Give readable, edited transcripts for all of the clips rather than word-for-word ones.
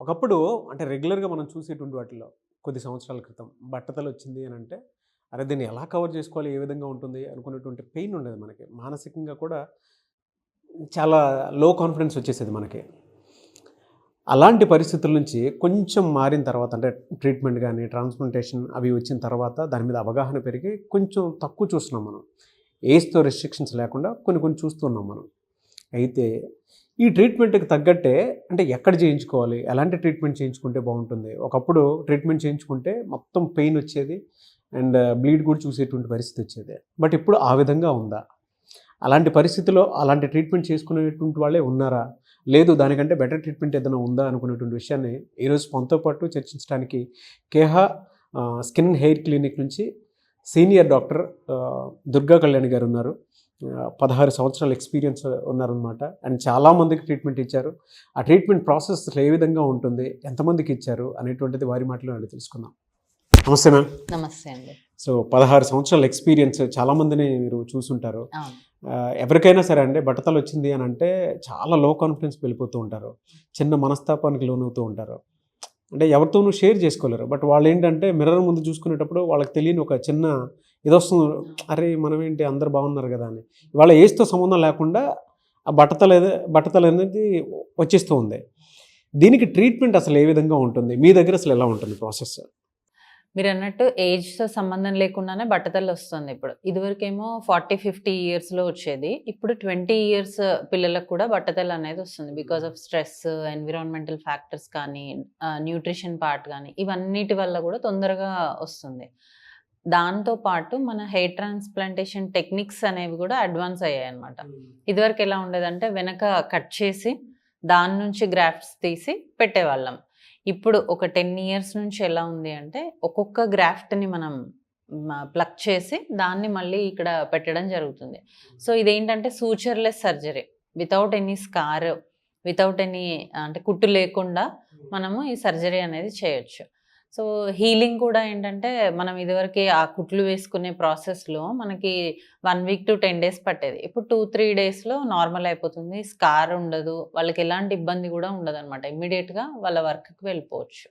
ఒకప్పుడు అంటే రెగ్యులర్‌గా మనం చూసేటువంటి వాటిల్లో కొద్ది సంవత్సరాల క్రితం బట్టతల వచ్చింది అనంటే, అరే! దీన్ని ఎలా కవర్ చేసుకోవాలి? ఏ విధంగా ఉంటుంది? అనుకునేటువంటి పెయిన్ ఉండేది మనకి. మానసికంగా కూడా చాలా లో కాన్ఫిడెన్స్ వచ్చేసేది మనకి. అలాంటి పరిస్థితుల నుంచి కొంచెం మారిన తర్వాత అంటే ట్రీట్మెంట్ గాని, ట్రాన్స్‌ప్లాంటేషన్ అవి వచ్చిన తర్వాత దాని మీద అవగాహన పెరిగి కొంచెం తక్కువ చూస్తున్నాం మనం. ఏజ్‌తో రెస్ట్రిక్షన్స్ లేకుండా కొన్ని కొన్ని చూస్తున్నాం మనం. అయితే ఈ ట్రీట్మెంట్‌కి తగ్గట్టే అంటే ఎక్కడ చేయించుకోవాలి? ఎలాంటి ట్రీట్మెంట్ చేయించుకుంటే బావుంటుంది? ఒకప్పుడు ట్రీట్మెంట్ చేయించుకుంటే మొత్తం పెయిన్ వచ్చేది. అండ్ బ్లీడ్ కూడా చూసేటువంటి పరిస్థితి వచ్చేది. బట్ ఇప్పుడు ఆ విధంగా ఉందా? అలాంటి పరిస్థితిలో అలాంటి ట్రీట్మెంట్ చేసుకునేటువంటి వాళ్ళే ఉన్నారా? లేదు దానికంటే బెటర్ ట్రీట్మెంట్ ఏదైనా ఉందా? అనుకునేటువంటి విషయాన్ని ఈరోజు మనతో పాటు చర్చించడానికి Keha skin and hair clinic నుంచి సీనియర్ డాక్టర్ దుర్గా కళ్యాణి గారు ఉన్నారు. 16 సంవత్సరాల ఎక్స్పీరియన్స్ ఉన్నారనమాట. అండ్ చాలామందికి ట్రీట్మెంట్ ఇచ్చారు. ఆ ట్రీట్మెంట్ ప్రాసెస్ అసలు ఏ విధంగా ఉంటుంది? ఎంతమందికి ఇచ్చారు? అనేటువంటిది వారి మాటలో అడిగి తెలుసుకుందాం. నమస్తే మ్యామ్. నమస్తే అండి. సో 16 సంవత్సరాల ఎక్స్పీరియన్స్ చాలామందిని మీరు చూసుంటారు. అవును. ఎవరికైనా సరే అండి బట్టతల వచ్చింది అని అంటే చాలా లో కాన్ఫిడెన్స్ వెళ్ళిపోతూ ఉంటారు. చిన్న మనస్తాపానికి లోనవుతూ ఉంటారు. అంటే ఎవరితోనూ షేర్ చేసుకోలేరు. బట్ వాళ్ళేంటంటే మిర్రర్ ముందు చూసుకునేటప్పుడు వాళ్ళకి తెలియని ఒక చిన్న ఇదొస్తుంది. అరే! మనమేంటి అందరూ బాగున్నారు కదా అని. ఇవాళ ఏజ్‌తో సంబంధం లేకుండా ఆ బట్టతలనేది వచ్చేస్తూ ఉంది. దీనికి ట్రీట్మెంట్ అసలు ఏ విధంగా ఉంటుంది? మీ దగ్గర అసలు ఎలా ఉంటుంది ప్రాసెస్? మీరన్నట్టు ఏజ్‌తో సంబంధం లేకుండానే బట్టతల వస్తుంది ఇప్పుడు. ఇదివరకేమో 40, 50 ఇయర్స్‌లో వచ్చేది. ఇప్పుడు 20 ఇయర్స్ పిల్లలకు కూడా బట్టతల అనేది వస్తుంది. Because of stress, environmental factors కానీ, న్యూట్రిషన్ పార్ట్ కానీ ఇవన్నిటి వల్ల కూడా తొందరగా వస్తుంది. దాంతో పాటు మన హెయిర్ ట్రాన్స్‌ప్లాంటేషన్ టెక్నిక్స్ అనేవి కూడా అడ్వాన్స్ అయ్యాయన్నమాట. ఇదివరకు ఎలా ఉండేదంటే వెనక కట్ చేసి దాని నుంచి గ్రాఫ్ట్స్ తీసి పెట్టేవాళ్ళం. ఇప్పుడు ఒక 10 ఇయర్స్ నుంచి ఎలా ఉంది అంటే ఒక్కొక్క గ్రాఫ్ట్‌ని మనం ప్లక్ చేసి దాన్ని మళ్ళీ ఇక్కడ పెట్టడం జరుగుతుంది. సో ఇదేంటంటే sutureless surgery. Without any scar, without any అంటే కుట్టు లేకుండా మనము ఈ సర్జరీ అనేది చేయొచ్చు. సో హీలింగ్ కూడా ఏంటంటే మనం ఇదివరకే ఆ కుట్లు వేసుకునే ప్రాసెస్‌లో మనకి 1 వీక్ టు 10 డేస్ పట్టేది. ఇప్పుడు 2, 3 డేస్‌లో నార్మల్ అయిపోతుంది. స్కార్ ఉండదు. వాళ్ళకి ఎలాంటి ఇబ్బంది కూడా ఉండదనమాట. ఇమ్మీడియేట్‌గా వాళ్ళ వర్క్‌కి వెళ్ళిపోవచ్చు.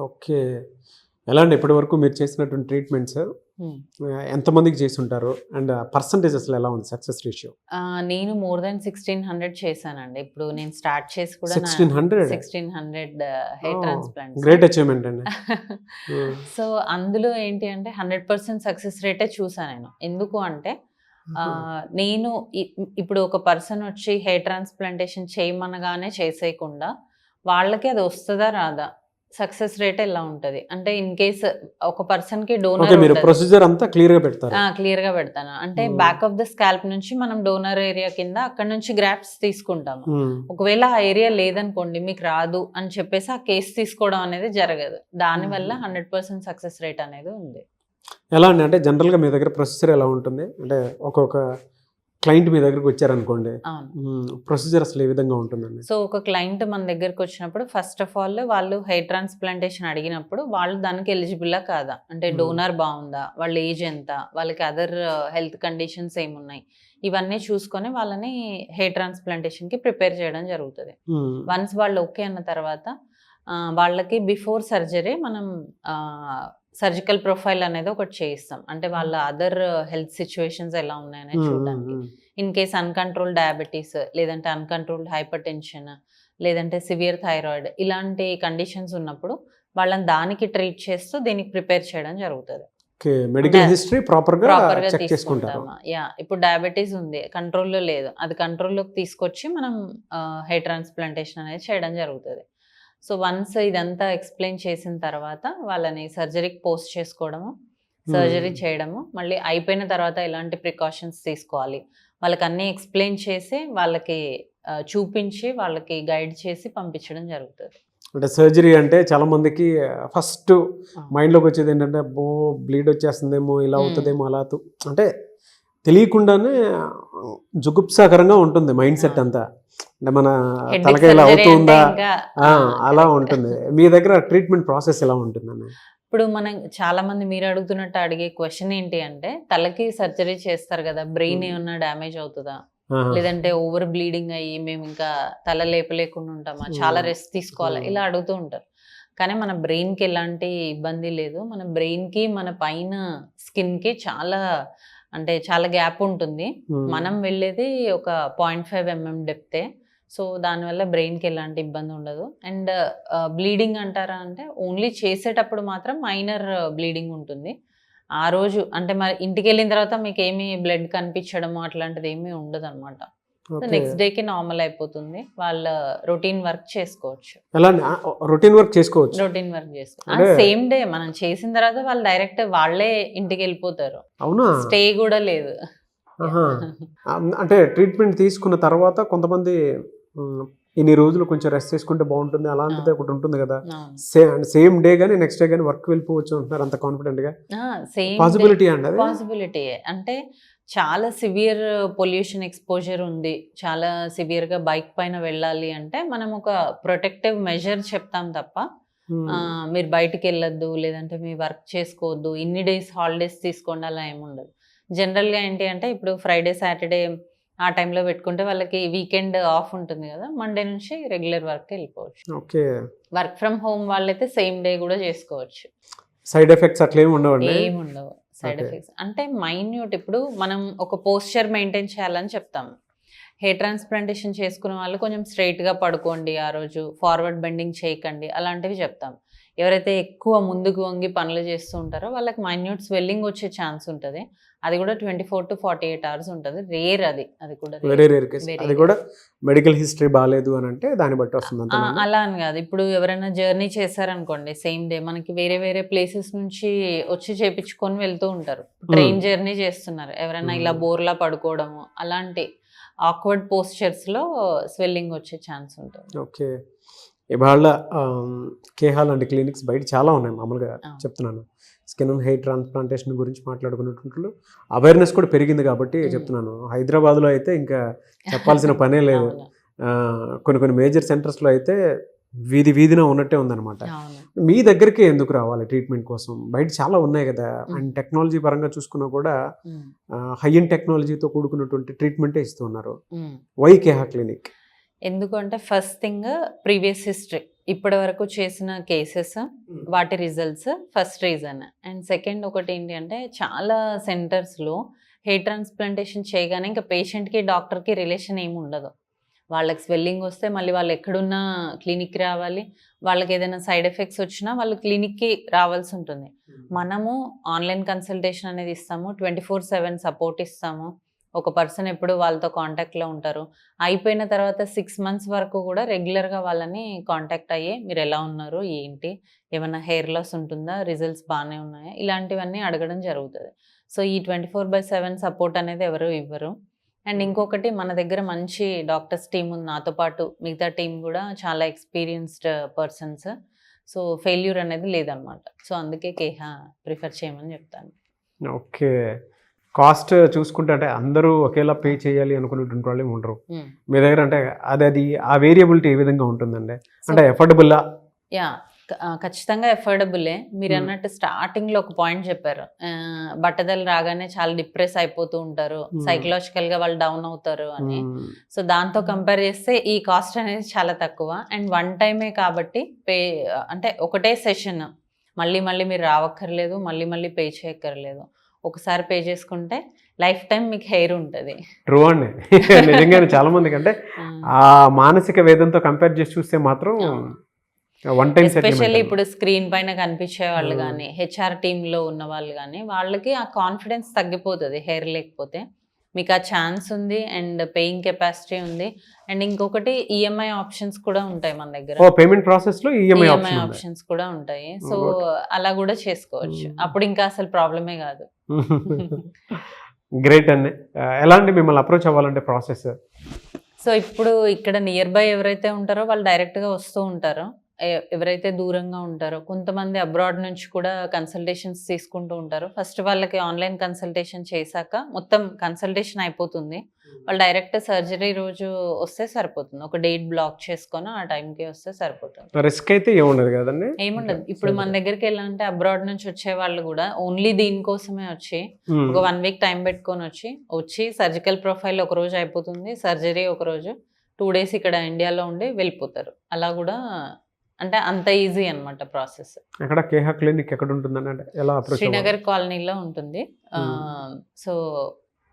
ఓకే. ఎలా అండి ఇప్పటివరకు మీరు చేసినటువంటి ట్రీట్మెంట్స్ ఎంతమందికి చేసుంటారు? అండ్ పర్సెంటేజ్ అసలు ఎలా ఉంది సక్సెస్ రేషియో? నేను మోర్ దాన్ 1600 చేశానండి. ఇప్పుడు నేను స్టార్ట్ చేసి కూడా 1600 హెయిర్ ట్రాన్స్‌ప్లాంట్స్. గ్రేట్ అచీవ్‌మెంట్ అండి. సో అందులో ఏంటి అంటే 100% సక్సెస్ రేటే చూసా నేను. ఎందుకు అంటే నేను ఇప్పుడు ఒక పర్సన్ వచ్చి హెయిర్ ట్రాన్స్‌ప్లాంటేషన్ చేయమనగానే చేసేయకుండా వాళ్ళకి అది వస్తదా రాదా? సక్సెస్ రేట్ ఎలా ఉంటది? అంటే ఇన్ కేస్ ఒక పర్సన్ కి డోనర్ మీరు ప్రొసీజర్ అంతా క్లియర్ గా పెడతారు? క్లియర్ గా పెడతాను. అంటే బ్యాక్ ఆఫ్ ద స్కాల్ప్ నుంచి మనం డోనర్ ఏరియా కింద అక్కడ నుంచి గ్రాఫ్ట్స్ తీసుకుంటాము. ఒకవేళ ఆ ఏరియా లేదనుకోండి, మీకు రాదు అని చెప్పేసి ఆ కేసు తీసుకోవడం అనేది జరగదు. దానివల్ల 100% సక్సెస్ రేట్ అనేది ఉంది. ఎలా అండి? అంటే జనరల్ గా మీ దగ్గర ప్రొసీజర్ ఎలా ఉంటుంది? అంటే ఒక్కొక్క క్లయింట్ మీ దగ్గరకు వచ్చారనుకోండి, ప్రొసీజర్ అసలు ఏ విధంగా ఉంటుందండి? సో ఒక క్లయింట్ మన దగ్గరకు వచ్చినప్పుడు ఫస్ట్ ఆఫ్ ఆల్ వాళ్ళు హెయిర్ ట్రాన్స్‌ప్లాంటేషన్ అడిగినప్పుడు వాళ్ళు దానికి ఎలిజిబుల్లా కాదా, అంటే డోనర్ బాగుందా, వాళ్ళ ఏజ్ ఎంత, వాళ్ళకి అదర్ హెల్త్ కండిషన్స్ ఏమున్నాయి, ఇవన్నీ చూసుకొని వాళ్ళని హెయిర్ ట్రాన్స్‌ప్లాంటేషన్కి ప్రిపేర్ చేయడం జరుగుతుంది. వన్స్ వాళ్ళు ఓకే అన్న తర్వాత వాళ్ళకి బిఫోర్ సర్జరీ మనం సర్జికల్ ప్రొఫైల్ అనేది ఒకటి చేయిస్తాం. అంటే వాళ్ళ అదర్ హెల్త్ సిచ్యువేషన్స్ ఎలా ఉన్నాయనేది చూడడానికి. ఇన్ కేస్ అన్‌కంట్రోల్డ్ డయాబెటీస్, లేదంటే అన్‌కంట్రోల్డ్ హైపర్ టెన్షన్, లేదంటే సివియర్ థైరాయిడ్ ఇలాంటి కండిషన్స్ ఉన్నప్పుడు వాళ్ళని దానికి ట్రీట్ చేస్తూ దీనికి ప్రిపేర్ చేయడం జరుగుతుంది. మెడికల్ హిస్టరీ ప్రాపర్గా చెక్ చేసుకుంటారు. ఇప్పుడు డయాబెటీస్ ఉంది, కంట్రోల్లో లేదు, అది కంట్రోల్లోకి తీసుకొచ్చి మనం హెయిర్ ట్రాన్స్‌ప్లాంటేషన్ అనేది చేయడం జరుగుతుంది. సో వన్స్ ఇదంతా ఎక్స్ప్లెయిన్ చేసిన తర్వాత వాళ్ళని సర్జరీకి పోస్ట్ చేసుకోవడము, సర్జరీ చేయడము, మళ్ళీ అయిపోయిన తర్వాత ఎలాంటి ప్రికాషన్స్ తీసుకోవాలి వాళ్ళకి అన్నీ ఎక్స్ప్లెయిన్ చేసి వాళ్ళకి చూపించి వాళ్ళకి గైడ్ చేసి పంపించడం జరుగుతుంది. అంటే సర్జరీ అంటే చాలా మందికి ఫస్ట్ మైండ్లోకి వచ్చేది ఏంటంటే బ్లీడ్ వచ్చేస్తుందేమో, ఇలా అవుతుందేమో, అలా అంటే తెలియకుండానే జుగుప్సాకరంగా ఉంటుంది మైండ్ సెట్ అంతా. అంటే మన తలకాయ ఇలా అవుతుందా అలా ఉంటుంది. మీ దగ్గర ట్రీట్మెంట్ ప్రాసెస్ ఎలా ఉంటుందండి? ఇప్పుడు మనం చాలా మంది మీరు అడుగుతున్నట్టు అడిగే క్వశ్చన్ ఏంటి అంటే, తలకి సర్జరీ చేస్తారు కదా, బ్రెయిన్ ఏమన్నా డ్యామేజ్ అవుతుందా, లేదంటే ఓవర్ బ్లీడింగ్ అయ్యి మేము ఇంకా తల లేపలేకుండా ఉంటామా, చాలా రెస్ట్ తీసుకోవాలా, ఇలా అడుగుతూ ఉంటారు. కానీ మన బ్రెయిన్కి ఎలాంటి ఇబ్బంది లేదు. మన బ్రెయిన్కి మన పైన స్కిన్కి చాలా గ్యాప్ ఉంటుంది. మనం వెళ్ళేది ఒక 0.5 mm డెప్తే. సో దానివల్ల బ్రెయిన్కి ఎలాంటి ఇబ్బంది ఉండదు. అండ్ బ్లీడింగ్ అంటారా అంటే ఓన్లీ చేసేటప్పుడు మాత్రం మైనర్ బ్లీడింగ్ ఉంటుంది. ఆ రోజు అంటే మరి ఇంటికి వెళ్ళిన తర్వాత మీకు ఏమీ బ్లడ్ కనిపించడము అట్లాంటిది ఏమీ ఉండదు అనమాట. నెక్స్ట్ డేకి నార్మల్ అయిపోతుంది. వాళ్ళ రొటీన్ వర్క్ చేసుకోవచ్చు. రొటీన్ వర్క్ చేసుకోవచ్చు. సేమ్ డే మనం చేసిన తర్వాత వాళ్ళు డైరెక్ట్ వాళ్ళే ఇంటికి వెళ్ళిపోతారు. అవునా? స్టే కూడా లేదు. అంటే ట్రీట్మెంట్ తీసుకున్న తర్వాత కొంతమంది ఇన్ని రోజులు కొంచెం రెస్ట్ చేసుకుంటే బాగుంటుంది అలాంటిది ఒకటి ఉంటుంది కదా, సేమ్ డే గానీ నెక్స్ట్ డే గానీ వర్క్ వెళ్ళిపోవచ్చు అంటున్నారు. అంత కాన్ఫిడెంట్ గా పాసిబిలిటీ అండి? పాసిబిలిటీ అంటే చాలా సివియర్ పొల్యూషన్ ఎక్స్పోజర్ ఉంది, చాలా సివియర్గా బైక్ పైన వెళ్ళాలి అంటే మనం ఒక ప్రొటెక్టివ్ మెజర్ చెప్తాం తప్ప మీరు బయటికి వెళ్ళొద్దు, లేదంటే మీ వర్క్ చేసుకోవద్దు, ఇన్ని డేస్ హాలిడేస్ తీసుకోండి అలా ఏముండదు. జనరల్గా ఏంటి అంటే ఇప్పుడు ఫ్రైడే సాటర్డే ఆ టైంలో పెట్టుకుంటే వాళ్ళకి వీకెండ్ ఆఫ్ ఉంటుంది కదా, మండే నుంచి రెగ్యులర్ వర్క్ వెళ్ళిపోవచ్చు. ఓకే. వర్క్ ఫ్రమ్ హోమ్ వాళ్ళైతే సేమ్ డే కూడా చేసుకోవచ్చు. సైడ్ ఎఫెక్ట్స్ అట్లా ఏముండవు? సైడ్ ఎఫెక్ట్స్ అంటే మైన్యూట్. ఇప్పుడు మనం ఒక పోస్చర్ మెయింటైన్ చేయాలని చెప్తాము. హెయిర్ ట్రాన్స్ప్లాంటేషన్ చేసుకున్న వాళ్ళు కొంచెం స్ట్రైట్గా పడుకోండి, ఆ రోజు ఫార్వర్డ్ బెండింగ్ చేయకండి, అలాంటివి చెప్తాం. ఎవరైతే ఎక్కువ ముందుకు వంగి పనులు చేస్తూ ఉంటారో వాళ్ళకి మైన్యూట్ స్వెల్లింగ్ వచ్చే ఛాన్స్ ఉంటుంది. అది కూడా 24 to 48 hours ఉంటుంది. రేర్ అది కూడా వెరీ రేర్ కేస్. అది కూడా మెడికల్ హిస్టరీ బాగాలేదు అని అంటే దాన్ని బట్టి వస్తుంది. అలా అని కాదు, ఇప్పుడు ఎవరైనా జర్నీ చేశారనుకోండి సేమ్ డే, మనకి వేరే వేరే ప్లేసెస్ నుంచి వచ్చి చేపించుకొని వెళ్తూ ఉంటారు. ట్రైన్ జర్నీ చేస్తున్నారు, ఎవరైనా ఇలా బోర్లా పడుకోవడము అలాంటి ఆక్వర్డ్ పోస్చర్స్లో స్వెల్లింగ్ వచ్చే ఛాన్స్ ఉంటుంది. ఓకే. ఇవాళ కేహాల్ లాంటి క్లినిక్స్ బయట చాలా ఉన్నాయి. మామూలుగా చెప్తున్నాను, స్కిన్ అండ్ హెయిర్ ట్రాన్స్ప్లాంటేషన్ గురించి మాట్లాడుకున్నట్లు అవేర్నెస్ కూడా పెరిగింది కాబట్టి చెప్తున్నాను. హైదరాబాద్లో అయితే ఇంకా చెప్పాల్సిన పనే లేదు. కొన్ని మేజర్ సెంటర్స్లో అయితే వీధిన ఉన్నట్టే ఉందన్నమాట. మీ దగ్గరికి ఎందుకు రావాలి ట్రీట్మెంట్ కోసం? బయట చాలా ఉన్నాయి కదా, అండ్ టెక్నాలజీ పరంగా చూసుకున్నా కూడా హై ఎండ్ టెక్నాలజీతో కూడుకున్నటువంటి ట్రీట్మెంటే ఇస్తున్నారు. వై కేహా క్లినిక్? ఎందుకంటే ఫస్ట్ థింగ్ ప్రీవియస్ హిస్టరీ, ఇప్పటి వరకు చేసిన కేసెస్, వాటి results first reason. And second ఒకటి ఏంటి అంటే చాలా సెంటర్స్లో హెయిర్ ట్రాన్స్ప్లాంటేషన్ చేయగానే ఇంకా పేషెంట్కి డాక్టర్కి రిలేషన్ ఏమి ఉండదు. వాళ్ళకి స్వెల్లింగ్ వస్తే మళ్ళీ వాళ్ళు ఎక్కడున్నా క్లినిక్కి రావాలి, వాళ్ళకి ఏదైనా సైడ్ ఎఫెక్ట్స్ వచ్చినా వాళ్ళు క్లినిక్కి రావాల్సి ఉంటుంది. మనము ఆన్లైన్ కన్సల్టేషన్ అనేది ఇస్తాము, 24/7 సపోర్ట్ ఇస్తాము. ఒక పర్సన్ ఎప్పుడు వాళ్ళతో కాంటాక్ట్లో ఉంటారు. అయిపోయిన తర్వాత 6 months వరకు కూడా రెగ్యులర్గా వాళ్ళని కాంటాక్ట్ అయ్యి మీరు ఎలా ఉన్నారు, ఏంటి, ఏమైనా హెయిర్ లాస్ ఉంటుందా, రిజల్ట్స్ బాగానే ఉన్నాయా, ఇలాంటివన్నీ అడగడం జరుగుతుంది. సో ఈ 24/7 సపోర్ట్ అనేది ఎవరు ఇవ్వరు. అండ్ ఇంకొకటి, మన దగ్గర మంచి డాక్టర్స్ టీం ఉంది, నాతో పాటు మిగతా టీం కూడా చాలా ఎక్స్పీరియన్స్డ్ పర్సన్స్. సో ఫెయిల్యూర్ అనేది లేదనమాట. సో అందుకే కేహా ప్రిఫర్ చేయమని చెప్తాను. ఓకే. కాస్ట్ చూసుకుంటే అంటే అందరూ ఒకేలా పే చేయాలి అనుకునేటువంటి వాళ్ళు ఉండరు. మీ దగ్గర అంటే అది ఆ వేరియబిలిటీ ఏ విధంగా ఉంటుందండి? అంటే ఎఫోర్డబుల్లా? ఖచ్చితంగా ఎఫోర్డబులే. మీరు అన్నట్టు స్టార్టింగ్లో ఒక పాయింట్ చెప్పారు, బట్టతలు రాగానే చాలా డిప్రెస్ అయిపోతూ ఉంటారు, సైకలాజికల్గా వాళ్ళు డౌన్ అవుతారు అని. సో దాంతో కంపేర్ చేస్తే ఈ కాస్ట్ అనేది చాలా తక్కువ. అండ్ 1 టైమే కాబట్టి అంటే ఒకటే సెషన్, మళ్ళీ మీరు రావక్కర్లేదు, మళ్ళీ పే చేయక్కర్లేదు. ఒకసారి పే చేసుకుంటే లైఫ్ టైం మీకు హెయిర్ ఉంటుంది. ట్రూ అండి. నిజంగానే చాలా మందికి అంటే ఆ మానసిక వేదంతో కంపేర్ చేసి చూస్తే మాత్రం ఎస్పెషల్లీ ఇప్పుడు స్క్రీన్ పైన కనిపించే వాళ్ళు కానీ, హెచ్ఆర్ టీంలో ఉన్న వాళ్ళు కానీ, వాళ్ళకి ఆ కాన్ఫిడెన్స్ తగ్గిపోతుంది హెయిర్ లేకపోతే. మీకు ఆ ఛాన్స్ ఉంది అండ్ పేయింగ్ కెపాసిటీ ఉంది. అండ్ ఇంకొకటి ఈఎంఐ ఆప్షన్స్ కూడా ఉంటాయి మన దగ్గర. పేమెంట్ ప్రాసెస్ లో ఈఎంఐ ఆప్షన్స్ కూడా ఉంటాయి. సో అలా కూడా చేసుకోవచ్చు, అప్పుడు ఇంకా అసలు ప్రాబ్లమే కాదు. గ్రేట్ అండి. ఎలాంటి మిమ్మల్ని అప్రోచ్ అవ్వాలంటే ప్రాసెస్? సో ఇప్పుడు ఇక్కడ నియర్ బై ఎవరైతే ఉంటారో వాళ్ళు డైరెక్ట్గా వస్తూ ఉంటారు. ఎవరైతే దూరంగా ఉంటారో కొంతమంది అబ్రాడ్ నుంచి కూడా కన్సల్టేషన్స్ తీసుకుంటూ ఉంటారు. ఫస్ట్ వాళ్ళకి ఆన్‌లైన్ కన్సల్టేషన్ చేశాక మొత్తం కన్సల్టేషన్ అయిపోతుంది. వాళ్ళు డైరెక్ట్ సర్జరీ రోజు వస్తే సరిపోతుంది. ఒక డేట్ బ్లాక్ చేసుకొని ఆ టైంకి వస్తే సరిపోతుంది. రిస్క్ అయితే ఏముండదు కదండి. ఏముండదు. ఇప్పుడు మన దగ్గరికి ఎలా అంటే అబ్రాడ్ నుంచి వచ్చే వాళ్ళు కూడా ఓన్లీ దీనికోసమే వచ్చి ఒక 1 వీక్ టైం పెట్టుకొని వచ్చి సర్జికల్ ప్రొఫైల్ ఒక రోజు అయిపోతుంది. సర్జరీ ఒక రోజు 2 డేస్ ఇక్కడ ఇండియాలో ఉండి వెళ్ళిపోతారు. అలా కూడా అంటే అంత ఈజీ అన్నమాట ప్రాసెస్. అక్కడ కేహా క్లినిక్ ఎక్కడ ఉంటుందని అంటే ఎలా అప్రోచ్ శ్రీనగర్ కాలనీలో ఉంటుంది. సో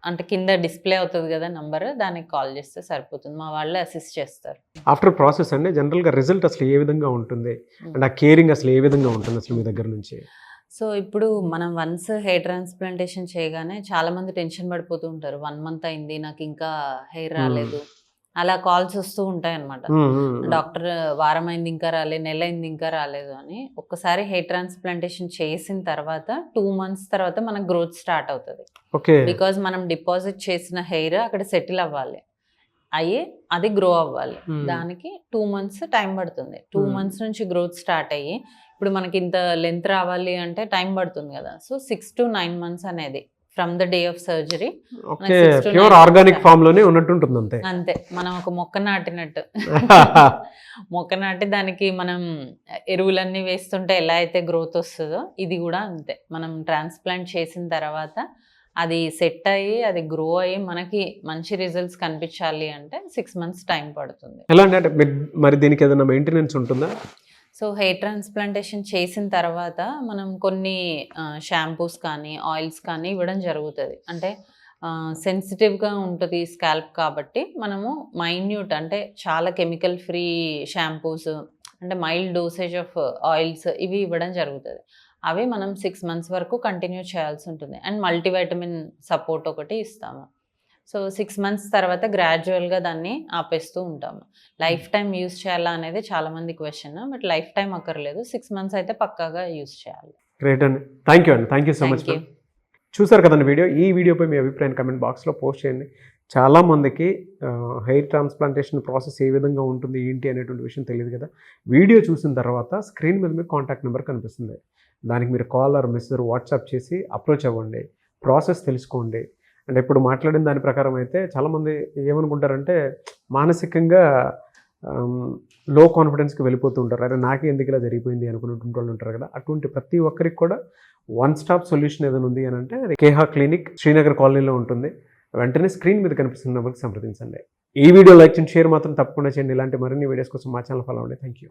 అంటే కింద డిస్ప్లే అవుతుంది కదా నంబర్, దానికి కాల్ చేస్తే సరిపోతుంది. మా వాళ్ళే అసిస్ట్ చేస్తారు. ఆఫ్టర్ ప్రాసెస్ అండి జనరల్గా రిజల్ట్ అసలు ఏ విధంగా ఉంటుంది అండ్ ఆ కేరింగ్ అసలు ఏ విధంగా ఉంటుంది అసలు మీ దగ్గర నుంచి? సో ఇప్పుడు మనం వన్స్ హెయిర్ ట్రాన్స్ప్లాంటేషన్ చేయగానే చాలా మంది టెన్షన్ పడిపోతూ ఉంటారు. 1 మంత్ అయింది, నాకు ఇంకా హెయిర్ రాలేదు, అలా కాల్స్ వస్తూ ఉంటాయి అనమాట. డాక్టర్ వారం అయింది ఇంకా రాలేదు, నెల అయింది ఇంకా రాలేదు అని. ఒక్కసారి హెయిర్ ట్రాన్స్ప్లాంటేషన్ చేసిన తర్వాత 2 మంత్స్ తర్వాత మనకు గ్రోత్ స్టార్ట్ అవుతుంది. బికాజ్ మనం డిపాజిట్ చేసిన హెయిర్ అక్కడ సెటిల్ అవ్వాలి, అయ్యి అది గ్రో అవ్వాలి. దానికి 2 మంత్స్ టైం పడుతుంది. 2 మంత్స్ నుంచి గ్రోత్ స్టార్ట్ అయ్యి ఇప్పుడు మనకి ఇంత లెంత్ రావాలి అంటే టైం పడుతుంది కదా. సో 6 to 9 మంత్స్ అనేది from the day of surgery. Pure organic form లోనే ఉన్నట్టుంటుంది అంతే. అంతే, మనం ఒక మొక్క నాటినట్టు మొక్క నాటి దానికి మనం ఎరువులన్నీ వేస్తుంటే ఎలా అయితే గ్రోత్ వస్తుందో ఇది కూడా అంతే. మనం ట్రాన్స్ప్లాంట్ చేసిన తర్వాత అది సెట్ అయ్యి అది గ్రో అయ్యి మనకి మంచి రిజల్ట్స్ కనిపించాలి అంటే 6 మంత్స్ టైం పడుతుంది. ఎలా అంటే మరి దీనికి ఏదైనా మెయింటెనెన్స్ ఉంటుందా? సో హెయిర్ ట్రాన్స్ప్లాంటేషన్ చేసిన తర్వాత మనం కొన్ని షాంపూస్ కానీ ఆయిల్స్ కానీ ఇవ్వడం జరుగుతుంది. అంటే సెన్సిటివ్గా ఉంటుంది స్కాల్ప్ కాబట్టి మనము మైన్యూట్ అంటే చాలా కెమికల్ ఫ్రీ షాంపూస్ అంటే మైల్డ్ డోసేజ్ ఆఫ్ ఆయిల్స్ ఇవి ఇవ్వడం జరుగుతుంది. అవి మనం 6 మంత్స్ వరకు కంటిన్యూ చేయాల్సి ఉంటుంది. అండ్ మల్టీవైటమిన్ సపోర్ట్ ఒకటి ఇస్తాము. సో 6 మంత్స్ తర్వాత గ్రాడ్యువల్గా దాన్ని ఆపేస్తూ ఉంటాము. లైఫ్ టైం యూజ్ చేయాలా అనేది చాలా మంది క్వశ్చన్, బట్ లైఫ్ టైం అక్కర్లేదు. 6 మంత్స్ అయితే పక్కాగా యూజ్ చేయాలి. గ్రేట్ అండి, థ్యాంక్ యూ అండి, థ్యాంక్ యూ సో మచ్. చూసారు కదండి వీడియో. ఈ వీడియోపై మీ అభిప్రాయం కమెంట్ బాక్స్లో పోస్ట్ చేయండి. చాలామందికి హెయిర్ ట్రాన్స్ప్లాంటేషన్ ప్రాసెస్ ఏ విధంగా ఉంటుంది ఏంటి అనేటువంటి విషయం తెలియదు కదా. వీడియో చూసిన తర్వాత స్క్రీన్ మీద మీకు కాంటాక్ట్ నెంబర్ కనిపిస్తుంది, దానికి మీరు కాల్ ఆర్ మెసేజ్ వాట్సాప్ చేసి అప్రోచ్ అవ్వండి, ప్రాసెస్ తెలుసుకోండి. అంటే ఇప్పుడు మాట్లాడిన దాని ప్రకారం అయితే చాలామంది ఏమనుకుంటారంటే మానసికంగా లో కాన్ఫిడెన్స్కి వెళ్ళిపోతూ ఉంటారు. అరే నాకే ఎందుకు ఇలా జరిగిపోయింది అనుకున్నటువంటి వాళ్ళు ఉంటారు కదా. అటువంటి ప్రతి ఒక్కరికి కూడా 1 స్టాప్ సొల్యూషన్ ఏదైనా ఉంది అని అంటే అది కేహా క్లినిక్ శ్రీనగర్ కాలనీలో ఉంటుంది. వెంటనే స్క్రీన్ మీద కనిపిస్తున్న నెంబర్కి సంప్రదించండి. ఈ వీడియో లైక్ చేయండి, షేర్ మాత్రం తప్పకుండా చేయండి. ఇలాంటి మరిన్ని వీడియోస్ కోసం మా ఛానల్ ఫాలో అవ్వండి. Thank you.